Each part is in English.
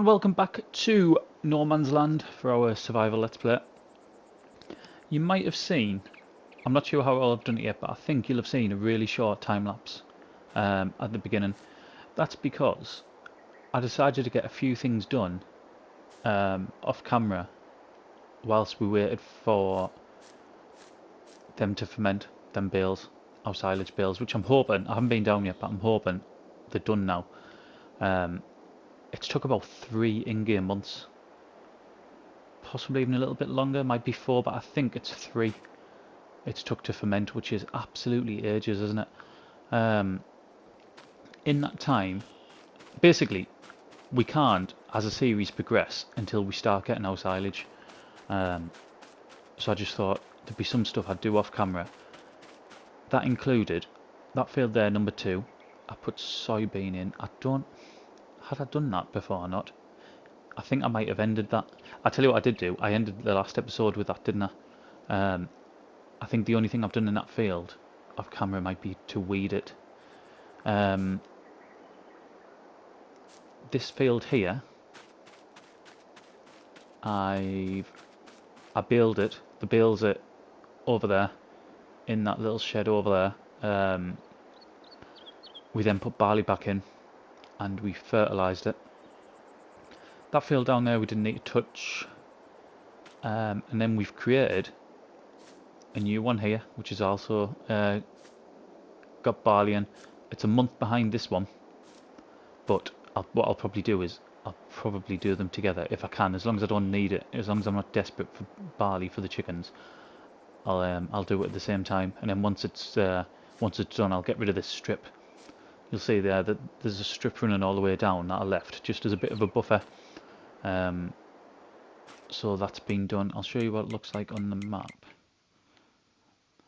and welcome back to No Man's Land for our survival let's play. You might have seen, I'm not sure how well I've done it yet, but I think you'll have seen a really short time lapse at the beginning. That's because I decided to get a few things done off camera whilst we waited for them to ferment, them bales, our silage bales, which I'm hoping, I haven't been down yet, but I'm hoping they're done now. It's took about 3 in-game months, possibly even a little bit longer, might be 4, but I think it's 3 it's took to ferment, which is absolutely ages, isn't it? In that time, basically, we can't, as a series, progress until we start getting our silage. So I just thought there'd be some stuff I'd do off camera. That included, that field there, number 2, I put soybean in. Had I done that before or not? I think I might have ended that. I tell you what I did do, I ended the last episode with that, didn't I? I think the only thing I've done in that field off camera might be to weed it. This field here, I baled it. The bales it over there in that little shed over there. We then put barley back in and we fertilised it. That field down there we didn't need to touch. And then we've created a new one here, which is also got barley in. It's a month behind this one, but what I'll probably do is I'll probably do them together if I can, as long as I don't need it, as long as I'm not desperate for barley for the chickens. I'll do it at the same time, and then once it's done, I'll get rid of this strip. You'll see there that there's a strip running all the way down that I left just as a bit of a buffer. So that's been done. I'll show you what it looks like on the map.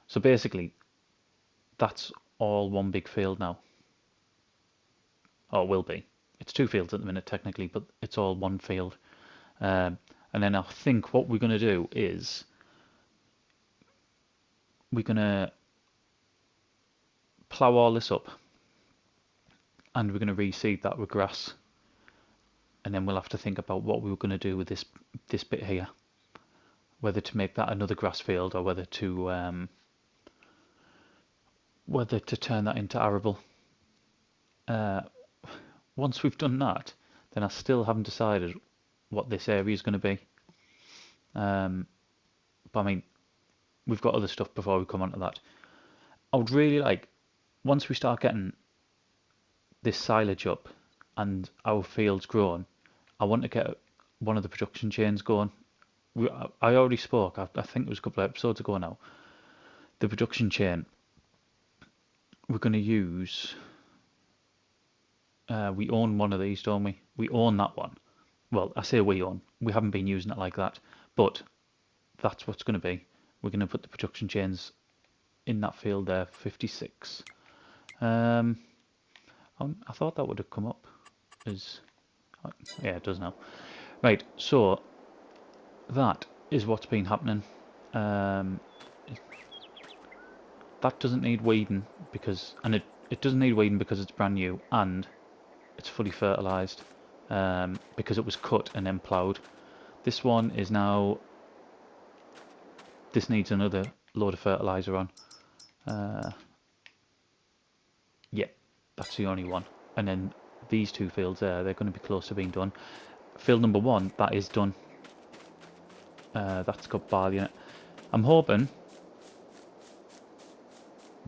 So basically, that's all one big field now. Or it will be. It's 2 fields at the minute technically, but it's all one field. And then I think what we're going to do is we're going to plough all this up and we're going to reseed that with grass, and then we'll have to think about what we were going to do with this bit here, whether to make that another grass field or whether to turn that into arable. Once we've done that, then I still haven't decided what this area is going to be. But I mean, we've got other stuff before we come on to that. I would really like, once we start getting this silage up and our fields grown, I want to get one of the production chains going. I already spoke, I think it was a couple of episodes ago now, the production chain we're going to use. We own one of these, don't we? We own that one. Well, I say we haven't been using it like that, but that's what's going to be. We're going to put the production chains in that field there, 56. I thought that would have come up as, yeah, it does now. Right, so that is what's been happening. That doesn't need weeding because, and it doesn't need weeding because it's brand new and it's fully fertilised, because it was cut and then ploughed. This one is now, this needs another load of fertiliser on. Yeah, that's the only one. And then these 2 fields there, they're going to be close to being done. Field number 1, that is done. That's got barley in it. I'm hoping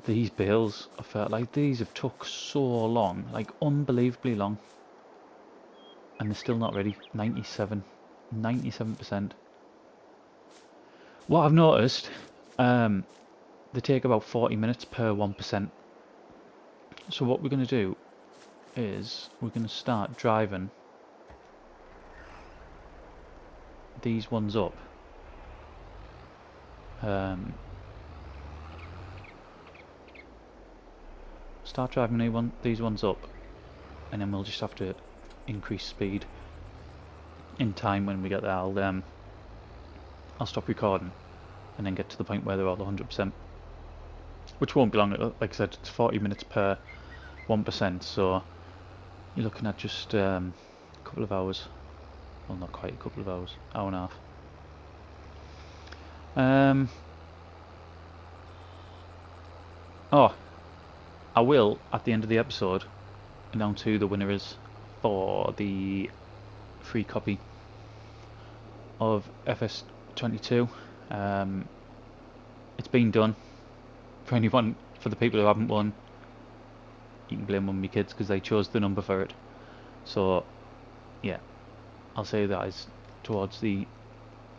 these bales of fertiliser, these have took so long, like unbelievably long, and they're still not ready. 97%. What I've noticed, they take about 40 minutes per 1%. So what we're going to do is we're going to start driving these ones up. Start driving these ones up, and then we'll just have to increase speed in time. When we get there, I'll stop recording and then get to the point where they're all 100%, which won't be long. Like I said, it's 40 minutes per 1%, so you're looking at just a couple of hours. Well, not quite, a couple of hours, hour and a half. Oh, I will, at the end of the episode, announce who the winner is for the free copy of FS22. It's been done. For the people who haven't won, you can blame on my kids because they chose the number for it. So, yeah, I'll say that is towards the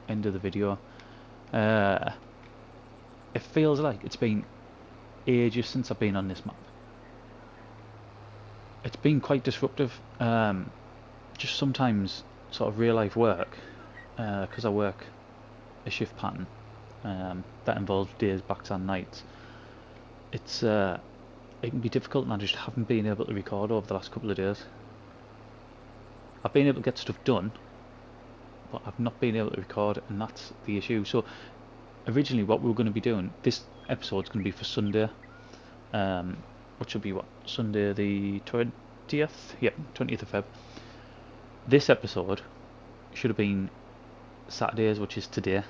end of the video. It feels like it's been ages since I've been on this map. It's been quite disruptive. Just sometimes sort of real life work, because I work a shift pattern that involves days, backs and nights. It can be difficult, and I just haven't been able to record over the last couple of days. I've been able to get stuff done, but I've not been able to record, and that's the issue. So originally what we were going to be doing, this episode's going to be for Sunday, which will be what, Sunday the 20th? Yeah, 20th of Feb. This episode should have been Saturdays, which is today,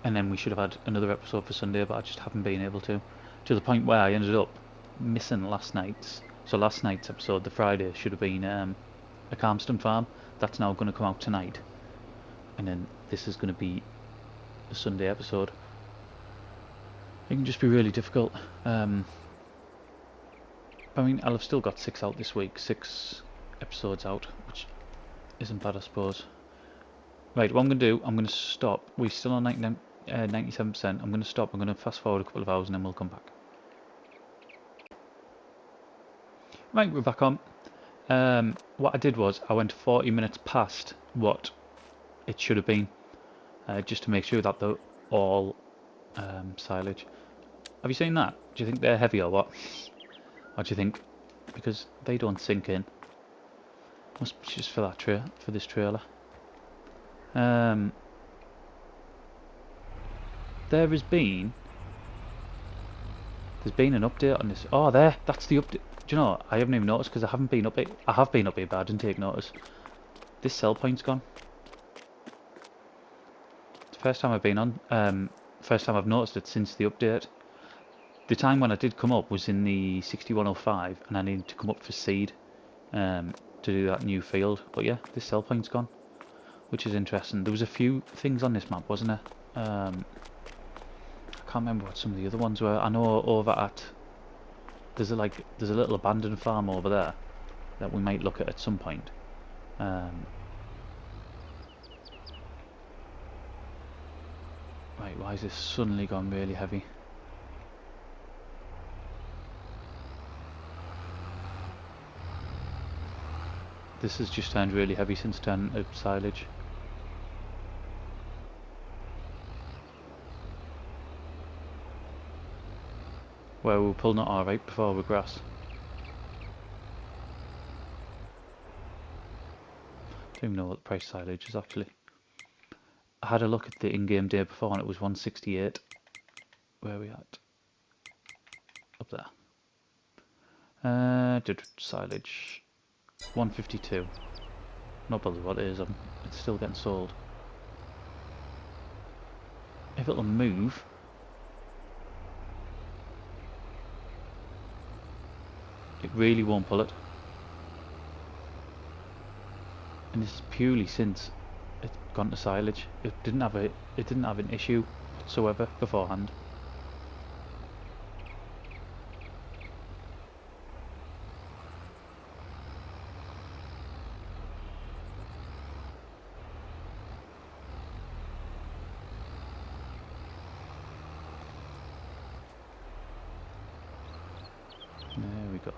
and then we should have had another episode for Sunday, but I just haven't been able to the point where I ended up missing last night's. So last night's episode, the Friday, should have been a Calmston farm. That's now going to come out tonight, and then this is going to be the Sunday episode. It can just be really difficult. I mean, I'll have still got 6 out this week, 6 episodes out, which isn't bad, I suppose. Right, what I'm going to do, I'm going to stop. We're still on 97%. I'm going to stop. I'm going to fast forward a couple of hours and then we'll come back. Right, we're back on. What I did was I went 40 minutes past what it should have been, just to make sure that they're all silage. Have you seen that? Do you think they're heavy or what? What do you think? Because they don't sink in. Must be just for that for this trailer. There's been an update on this. Oh, that's the update. Do you know, I haven't even noticed because I have been up here, but I didn't take notice. This sell point's gone. It's the first time I've been on. First time I've noticed it since the update. The time when I did come up was in the 6105, and I needed to come up for seed to do that new field. But yeah, this sell point's gone, which is interesting. There was a few things on this map, wasn't there? I can't remember what some of the other ones were. I know over at there's a little abandoned farm over there that we might look at some point. Right, why is this suddenly gone really heavy? This has just turned really heavy since turning to silage. Well, we're pulling it alright before we're grass. I don't even know what the price of silage is actually. I had a look at the in-game day before and it was 168. Where are we at? Up there. Silage 152. Not bothered what it is, it's still getting sold. If it'll move. It really won't pull it. And this is purely since it's gone to silage. It didn't have an issue whatsoever beforehand. There we go.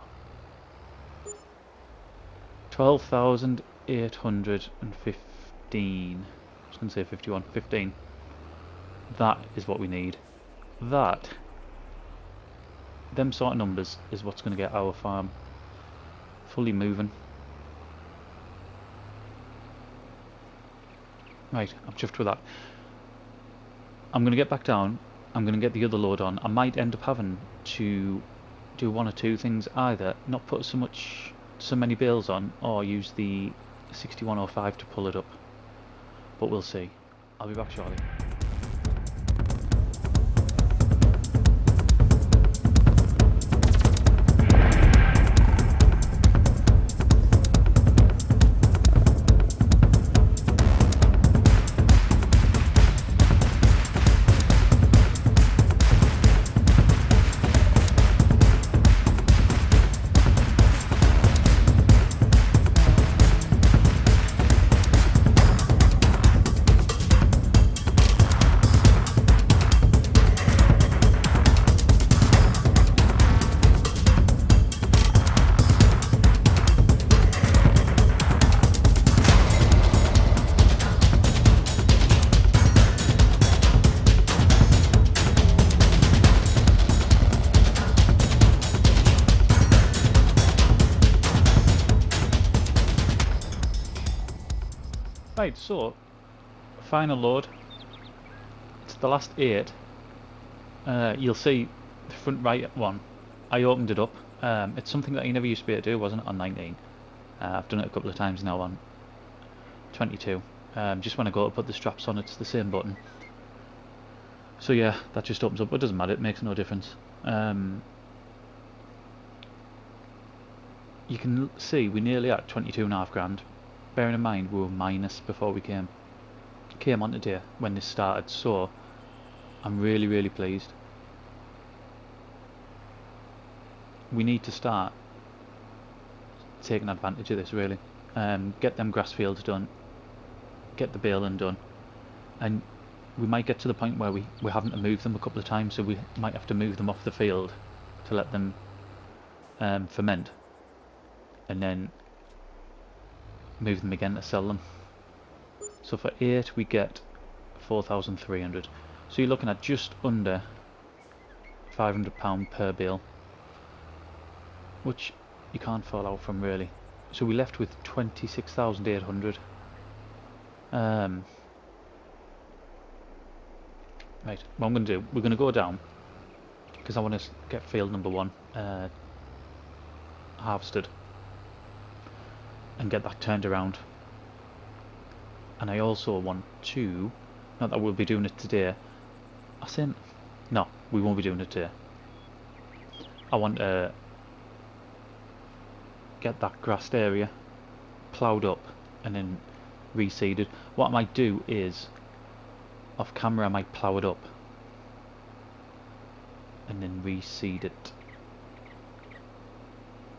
12,815. I was going to say 51. 15. That is what we need. Them sort of numbers is what's going to get our farm fully moving. Right, I'm chuffed with that. I'm going to get back down. I'm going to get the other load on. I might end up having to do one or two things, either not put so many bales on or use the 6105 to pull it up, but we'll see. I'll be back shortly. Right, so final load. It's the last 8. You'll see the front right one. I opened it up. It's something that you never used to be able to do, wasn't it, on 19? I've done it a couple of times now on 22. Just when I go to put the straps on, it's the same button. So yeah, that just opens up. It doesn't matter, it makes no difference. You can see we're nearly at 22.5 grand. Bearing in mind we were minus before we came on today when this started, so I'm really pleased. We need to start taking advantage of this, really. Get them grass fields done, get the baling done, and we might get to the point where we're having to move them a couple of times, so we might have to move them off the field to let them ferment, and then move them again to sell them. So for 8 we get 4,300. So you're looking at just under £500 per bale, which you can't fall out from, really. So we left with 26,800. Right, what I'm going to do, we're going to go down because I want to get field number 1 harvested and get that turned around. And I also want to, not that we'll be doing it today, no, we won't be doing it today. I want to get that grassed area ploughed up and then reseeded. What I might do is, off camera I might plough it up and then reseed it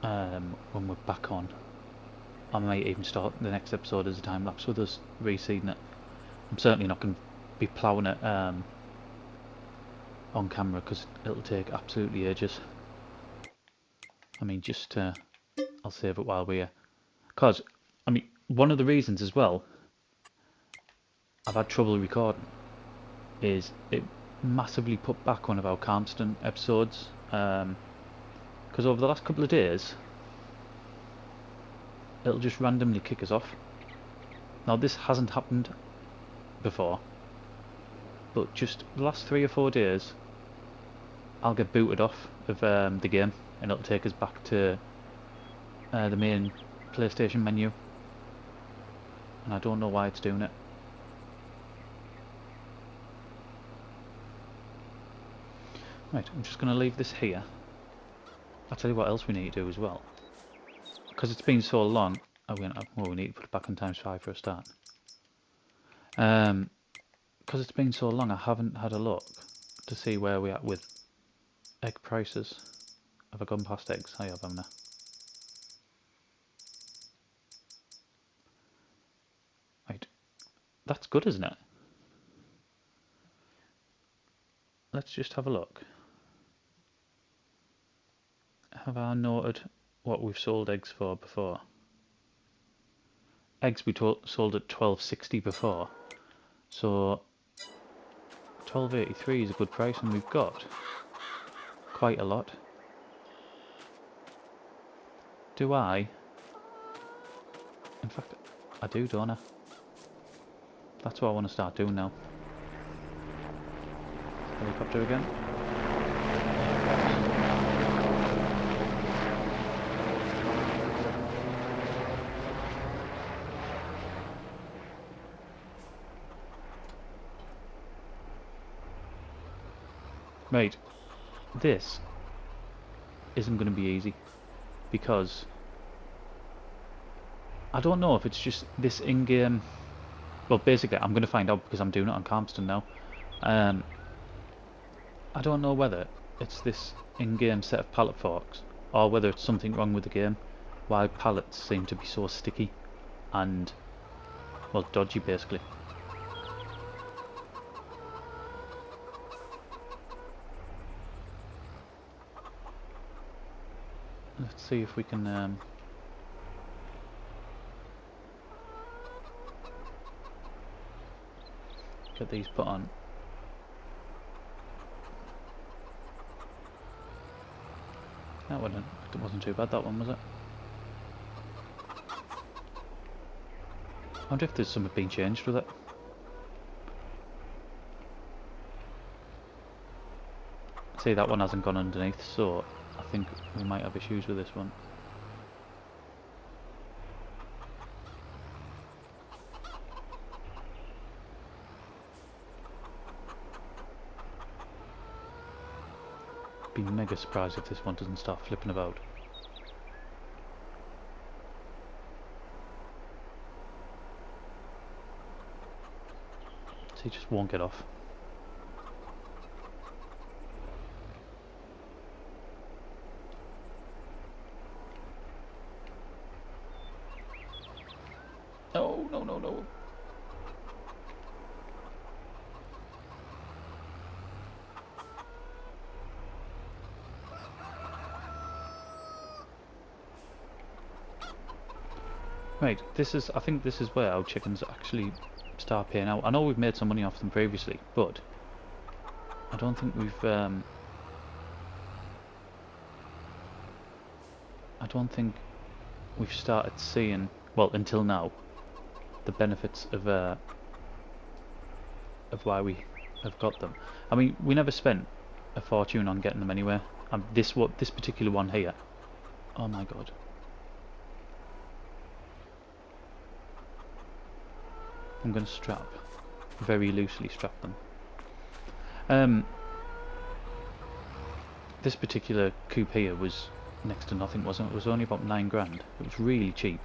when we're back on. I might even start the next episode as a time lapse with us reseeding it. I'm certainly not going to be ploughing it on camera because it'll take absolutely ages. I mean, just I'll save it while we're here. Because, I mean, one of the reasons as well I've had trouble recording is it massively put back one of our constant episodes. Because over the last couple of days it'll just randomly kick us off. Now this hasn't happened before, but just the last 3 or 4 days I'll get booted off of the game and it'll take us back to the main PlayStation menu, and I don't know why it's doing it. Right, I'm just going to leave this here. I'll tell you what else we need to do as well. Because it's been so long, we need to put it back on ×5 for a start. Because it's been so long, I haven't had a look to see where we're at with egg prices. Have I gone past eggs? I have, haven't I? Right, that's good, isn't it? Let's just have a look. Have I noted what we've sold eggs for before? Eggs we sold at £12.60 before, so £12.83 is a good price, and we've got quite a lot. Do I? In fact, I do, don't I? That's what I want to start doing now. Helicopter again. Right, this isn't going to be easy because I don't know if it's just this in-game. Well, basically, I'm going to find out because I'm doing it on Calmston now. I don't know whether it's this in-game set of pallet forks or whether it's something wrong with the game. Why pallets seem to be so sticky and, well, dodgy basically. Let's see if we can get these put on. It wasn't too bad, that one, was it? I wonder if there's something being changed with it. See, that one hasn't gone underneath, so I think we might have issues with this one. Be mega surprised if this one doesn't start flipping about. So he just won't get off. No, no, no, no. Right, I think this is where our chickens actually start paying out. I know we've made some money off them previously, but I don't think we've started seeing, well, until now, the benefits of why we have got them. I mean, we never spent a fortune on getting them anywhere. This particular one here. Oh my god. I'm going to very loosely strap them. This particular coupe here was next to nothing, wasn't it? It was only about 9 grand. It was really cheap.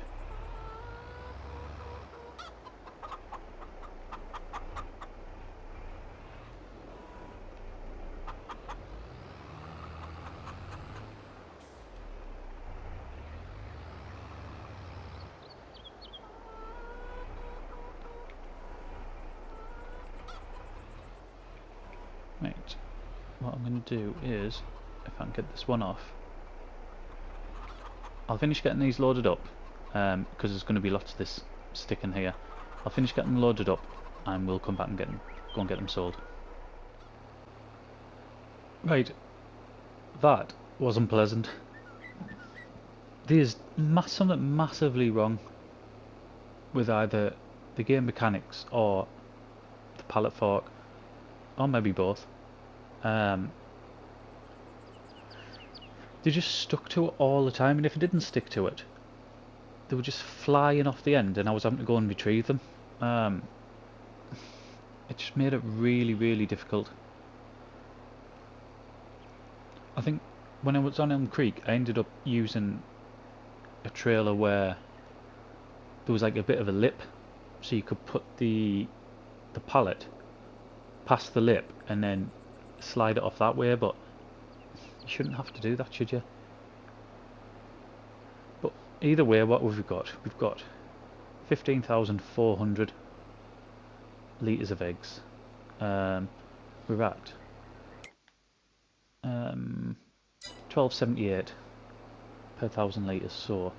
Right, what I'm going to do is, if I can get this one off, I'll finish getting these loaded up, because there's going to be lots of this sticking here. I'll finish getting them loaded up and we'll come back and go and get them sold. Right, that was unpleasant. There's something massively wrong with either the game mechanics or the pallet fork, or maybe both. They just stuck to it all the time, and if it didn't stick to it, they were just flying off the end and I was having to go and retrieve them. It just made it really, really difficult. I think when I was on Elm Creek, I ended up using a trailer where there was like a bit of a lip, so you could put the pallet past the lip and then slide it off that way, but you shouldn't have to do that, should you? But either way, what have we got? We've got 15,400 litres of eggs. We're at 12.78 per 1,000 litres, so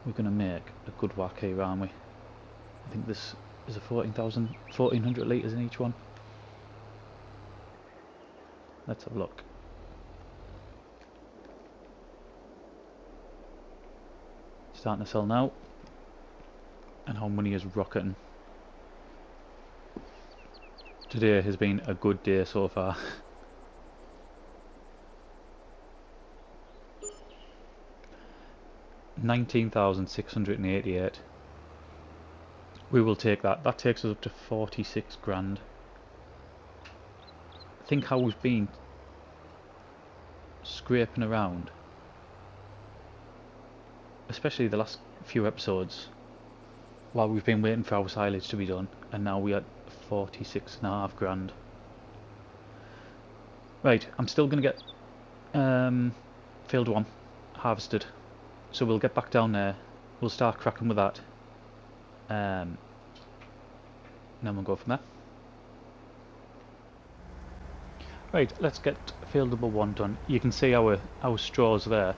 we're going to make a good whack here, aren't we? I think this is a 1,400 litres in each one. Let's have a look. Starting to sell now, and our money is rocketing. Today has been a good day so far. $19,688. We will take that. That takes us up to 46 grand. think how we've been scraping around, especially the last few episodes, while we've been waiting for our silage to be done, and now we're at 46.5 grand. Right, I'm still going to get field 1 harvested, so we'll get back down there, we'll start cracking with that, and then we'll go from there. Right, let's get field number 1 done. You can see our straws there.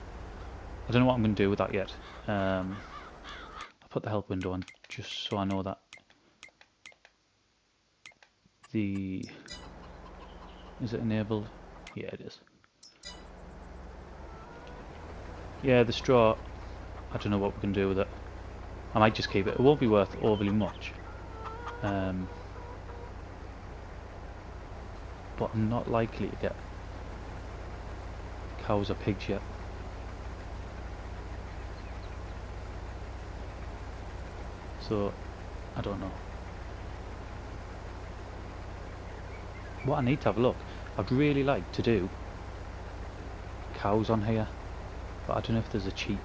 I don't know what I'm going to do with that yet. I'll put the help window on just so I know that is it enabled? Yeah, it is. Yeah, the straw, I don't know what we can do with it. I might just keep it. It won't be worth overly much. But I'm not likely to get cows or pigs yet. So, I don't know. What I need to have a look. I'd really like to do cows on here, but I don't know if there's a cheap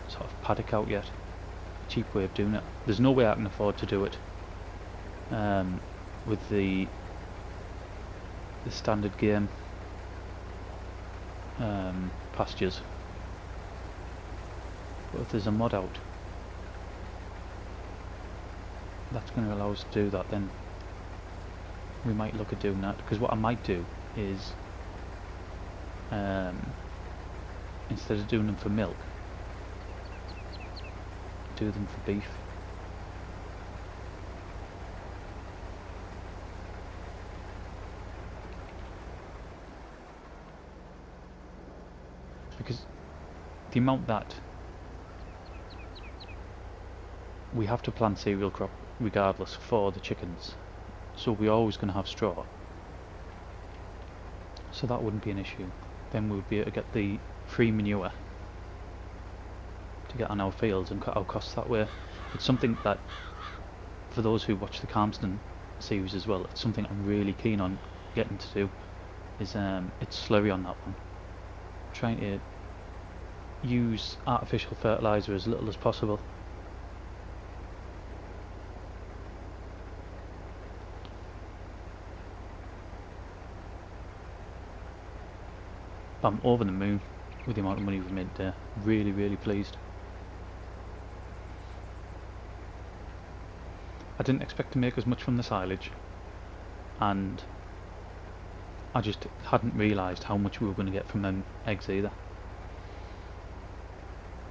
sort of paddock out yet. A cheap way of doing it. There's no way I can afford to do it with the standard game pastures. But if there's a mod out that's going to allow us to do that, then we might look at doing that. Because what I might do is instead of doing them for milk, do them for beef. Because the amount that we have to plant cereal crop regardless for the chickens, so we're always going to have straw, so that wouldn't be an issue. Then we would be able to get the free manure to get on our fields and cut our costs that way. It's something that, for those who watch the Calmston series as well, it's something I'm really keen on getting to do, is it's slurry on that one. Trying to use artificial fertiliser as little as possible. I'm over the moon with the amount of money we've made there. Really, really pleased. I didn't expect to make as much from the silage, and I just hadn't realised how much we were going to get from them eggs either.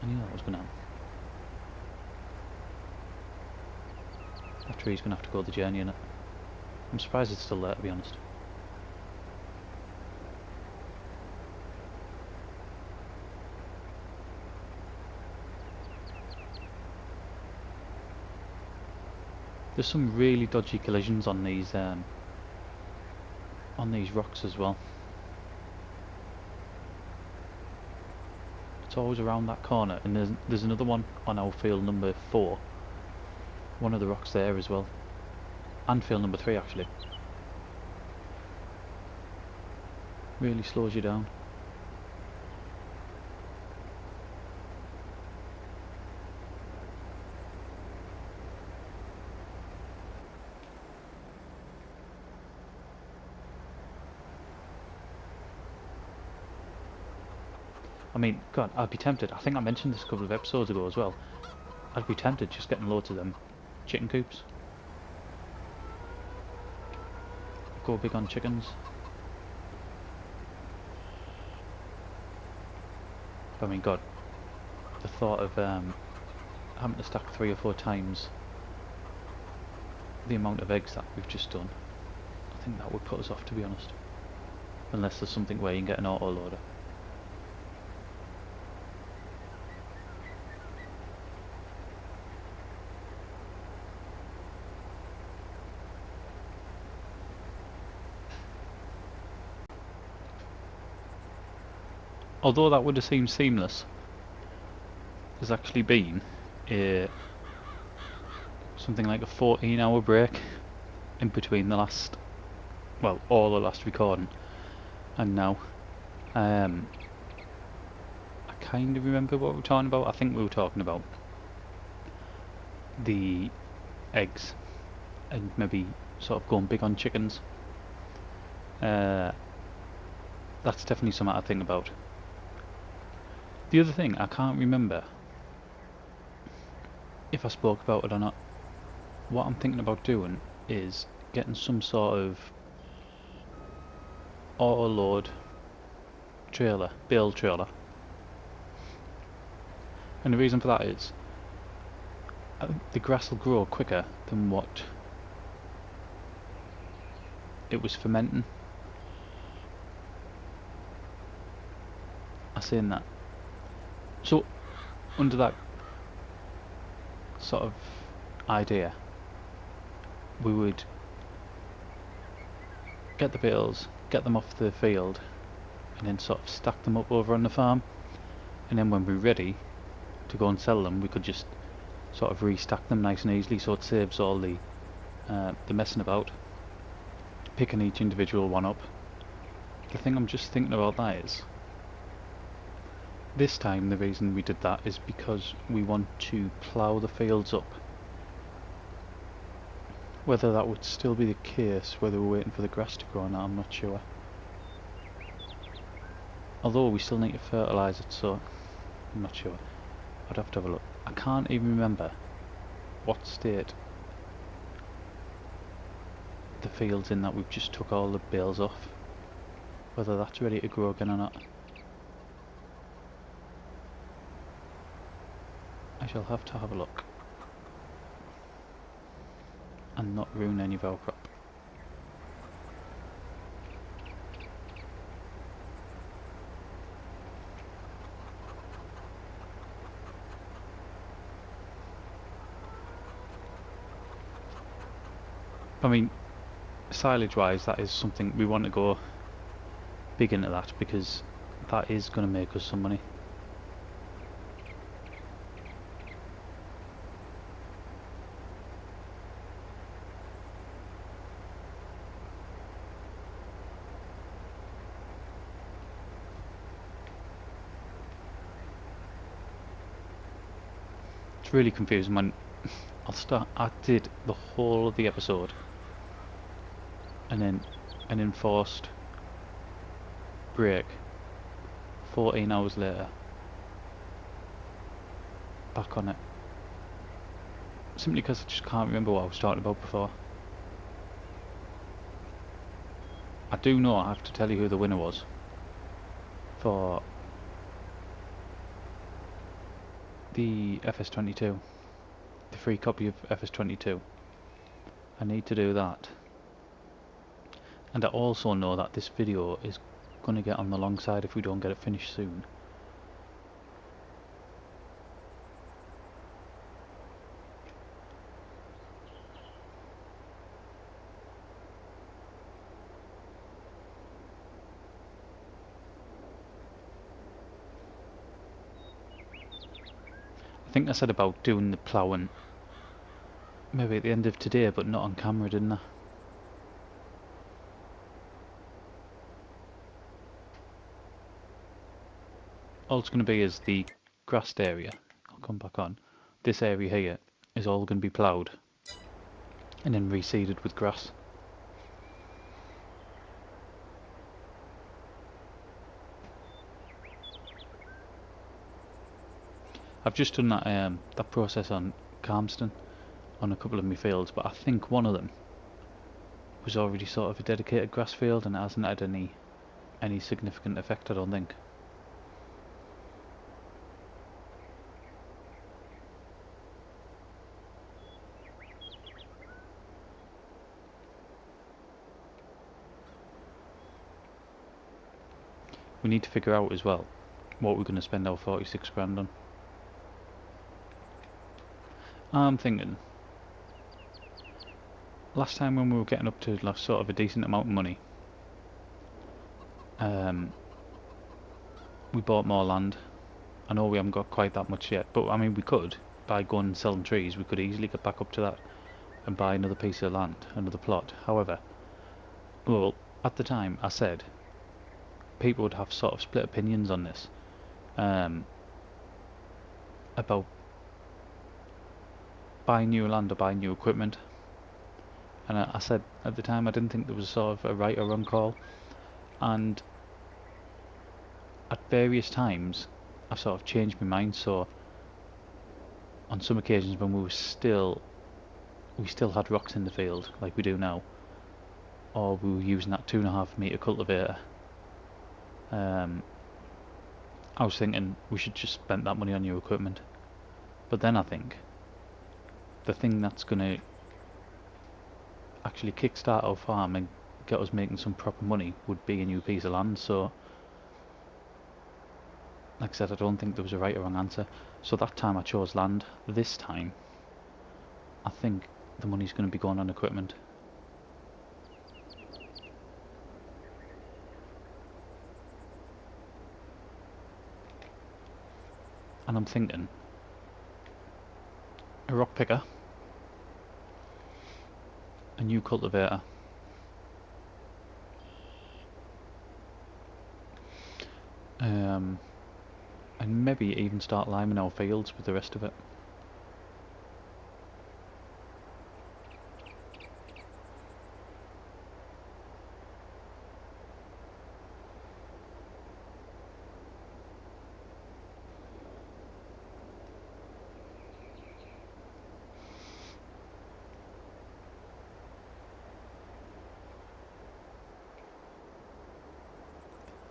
I knew that was going to happen. That tree's going to have to go the journey in it. I'm surprised it's still there, to be honest. There's some really dodgy collisions on these rocks as well. It's always around that corner, and there's another one on our field number 4. One of the rocks there as well, and field number 3 actually. Really slows you down. I mean, God, I'd be tempted. I think I mentioned this a couple of episodes ago as well. I'd be tempted just getting loads of them chicken coops. Go big on chickens. I mean, God, the thought of having to stack 3 or 4 times the amount of eggs that we've just done, I think that would put us off, to be honest. Unless there's something where you can get an auto loader. Although that would have seemed seamless, there's actually been something like a 14-hour break in between the last, well, all the last recording and now. I kind of remember what we were talking about. I think we were talking about the eggs and maybe sort of going big on chickens. That's definitely something I think about. The other thing, I can't remember if I spoke about it or not. What I'm thinking about doing is getting some sort of auto load trailer, bale trailer. And the reason for that is the grass will grow quicker than what it was fermenting. I seen that. So under that sort of idea, we would get the bales, get them off the field, and then sort of stack them up over on the farm, and then when we're ready to go and sell them, we could just sort of restack them nice and easily, so it saves all the messing about, picking each individual one up. The thing I'm just thinking about that is, this time the reason we did that is because we want to plough the fields up. Whether that would still be the case, whether we're waiting for the grass to grow or not, I'm not sure. Although we still need to fertilise it, so I'm not sure. I'd have to have a look. I can't even remember what state the field's in that we've just took all the bales off. Whether that's ready to grow again or not. I shall have to have a look. And not ruin any of our crop. I mean, silage wise, that is something we want to go big into that, because that is going to make us some money. It's really confusing when I did the whole of the episode and then an enforced break 14 hours later, back on it, simply because I just can't remember what I was talking about before. I do know I have to tell you who the winner was for the FS22, the free copy of FS22. I need to do that, and I also know that this video is going to get on the long side if we don't get it finished soon. I think I said about doing the ploughing maybe at the end of today, but not on camera, didn't I? All it's going to be is the grassed area. I'll come back on. This area here is all going to be ploughed and then reseeded with grass. I've just done that process on Calmston on a couple of my fields, but I think one of them was already sort of a dedicated grass field and it hasn't had any significant effect, I don't think. We need to figure out as well what we're going to spend our 46 grand on. I'm thinking, last time when we were getting up to like sort of a decent amount of money, we bought more land. I know we haven't got quite that much yet, but I mean we could, by going and selling trees, we could easily get back up to that and buy another piece of land, another plot. However, well, at the time I said people would have sort of split opinions on this, about buying new land or buying new equipment. And I said at the time I didn't think there was sort of a right or wrong call, and at various times I've sort of changed my mind. So on some occasions when we still had rocks in the field like we do now, or we were using that 2.5 metre cultivator, I was thinking we should just spend that money on new equipment. But then I think the thing that's going to actually kickstart our farm and get us making some proper money would be a new piece of land. So like I said, I don't think there was a right or wrong answer. So that time I chose land. This time I think the money's going to be going on equipment. And I'm thinking a rock picker, a new cultivator, and maybe even start liming our fields with the rest of it.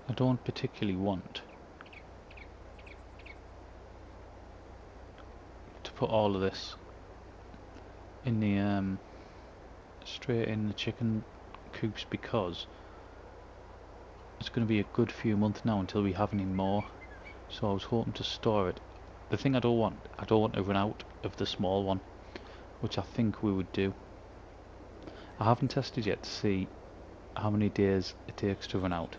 I don't particularly want to put all of this in the straight in the chicken coops, because it's going to be a good few months now until we have any more. So I was hoping to store it. The thing I don't want to run out of the small one, which I think we would do. I haven't tested yet to see how many days it takes to run out,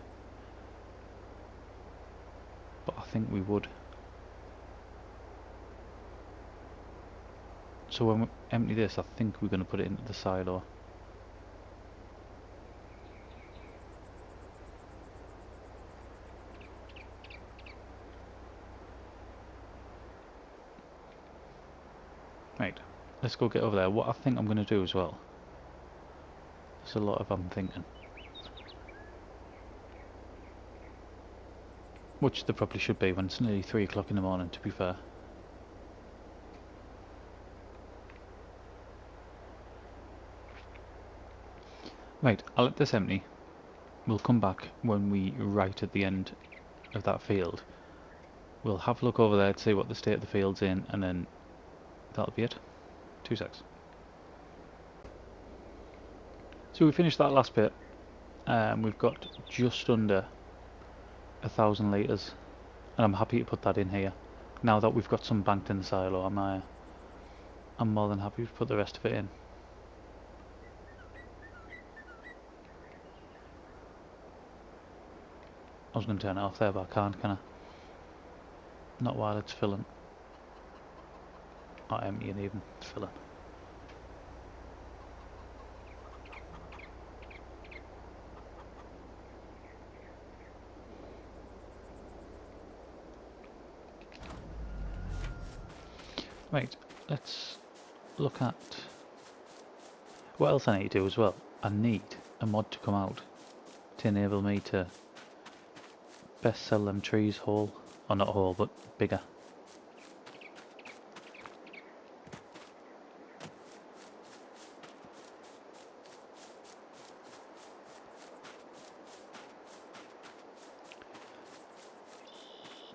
but I think we would. So when we empty this, I think we're going to put it into the silo. Right, let's go get over there. What I think I'm going to do as well, there's a lot of I'm thinking, which there probably should be when it's nearly 3 o'clock in the morning, to be fair. Right, I'll let this empty. We'll come back when we right at the end of that field. We'll have a look over there to see what the state of the field's in, and then that'll be it. 2 secs. So we finished that last bit. We've got just under 1,000 litres, and I'm happy to put that in here. Now that we've got some banked in the silo, I'm more than happy to put the rest of it in. I was going to turn it off there, but I can't, can I? Not while it's filling. Or emptying even, it's filling. Right, let's look at what else I need to do as well. I need a mod to come out to enable me to best sell them trees whole, or not whole, but bigger.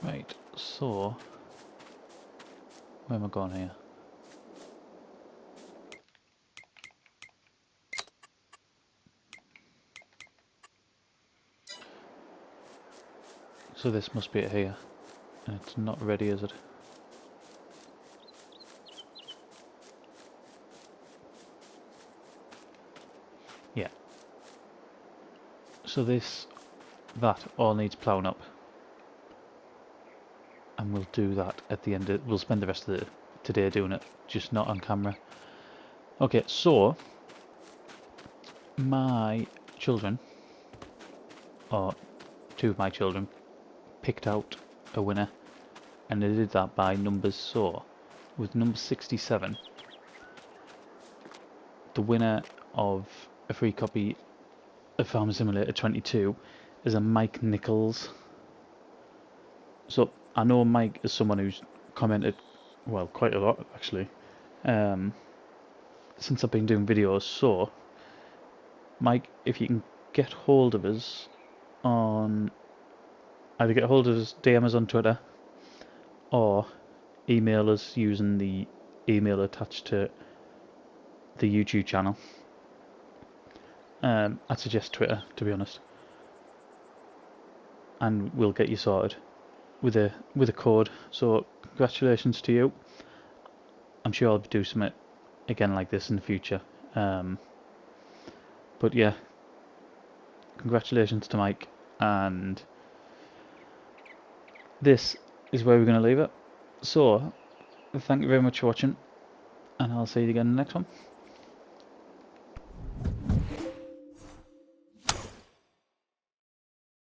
Right, so where am I going here? So this must be it here, and it's not ready, is it? Yeah. So that all needs ploughing up, and we'll do that at the end. We'll spend the rest of today doing it, just not on camera. Okay, so my children, or two of my children, picked out a winner, and they did that by numbers. So with number 67, the winner of a free copy of Farm Simulator 22 is a Mike Nichols. So I know Mike is someone who's commented, well, quite a lot actually, since I've been doing videos. So Mike, if you can get hold of us on, either get hold of us, DM us on Twitter, or email us using the email attached to the YouTube channel. I'd suggest Twitter, to be honest, and we'll get you sorted with a code. So congratulations to you. I'm sure I'll do something again like this in the future. But yeah, congratulations to Mike, and this is where we're going to leave it. So thank you very much for watching, and I'll see you again in the next one.